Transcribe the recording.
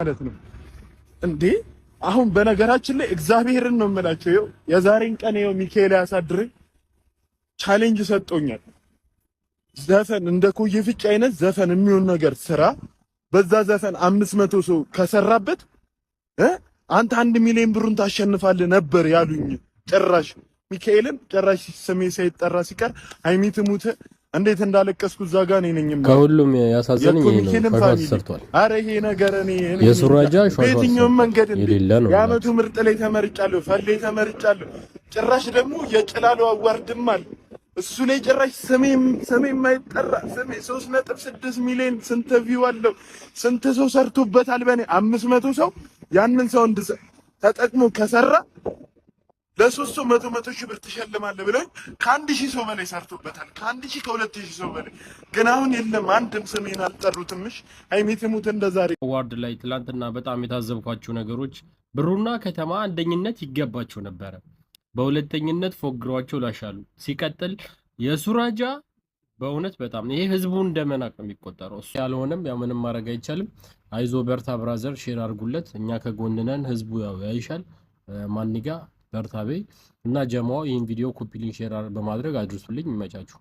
ማለት ነው እንዴ? አሁን በነገራችን ላይ እግዚአብሔርን ነው የምላቸው። ይኸው የዛሬን ቀን ይኸው ሚካኤል ያሳድረኝ ቻሌንጅ ሰጥቶኛል። ዘፈን እንደ ኮዬ ፍጭ አይነት ዘፈን የሚሆን ነገር ስራ። በዛ ዘፈን 500 ሰው ከሰራበት አንተ 1 ሚሊዮን ብሩን ታሸንፋለህ ነበር ያሉኝ። ጭራሽ ሚካኤልን ጭራሽ ስሜ ሳይጠራ ሲቀር ሃይሚ ትሙት እንዴት እንዳለቀስኩ እዛ ጋር ነኝ። ከሁሉም ያሳዘነኝ ነው ተሰርቷል። አረ ይሄ ነገር እኔ የሱራጃ በየትኛውም መንገድ የዓመቱ ምርጥ ላይ ተመርጫለሁ፣ ፈሌ ተመርጫለሁ። ጭራሽ ደግሞ የጭላሎ አዋርድም አለ እሱ ላይ ጭራሽ ስሜ የማይጠራ ስሜ 3.6 ሚሊዮን ስንት ቪው አለው፣ ስንት ሰው ሰርቶበታል። በኔ 500 ሰው ያንን ሰው ተጠቅሞ ከሰራ ለሶስት ሰው 100 ሺህ ብር ትሸልማለህ ብለው ከ1000 ሰው በላይ ሰርቶበታል። ከ1000 ከ2000 ሰው በላይ ግን አሁን የለም፣ አንድም ስሜን አልጠሩትም። እሺ ሃይሚ ትሙት እንደዛሬ አዋርድ ላይ ትላንትና በጣም የታዘብኳቸው ነገሮች ብሩና ከተማ አንደኝነት ይገባቸው ነበረ። በሁለተኝነት ፎግሯቸው ላሻሉ። ሲቀጥል የሱራጃ በእውነት በጣም ይሄ ህዝቡ እንደመናቅ ነው የሚቆጠረው። እሱ ያልሆነም ያው ምንም ማድረግ አይቻልም። አይዞ በርታ ብራዘር፣ ሼር አድርጉለት። እኛ ከጎንነን፣ ህዝቡ ያው ያይሻል። ማንጋ በርታቤ እና ጀማው ይህን ቪዲዮ ኮፒ ሊንክ ሼር በማድረግ አድርሱልኝ። ይመቻችሁ።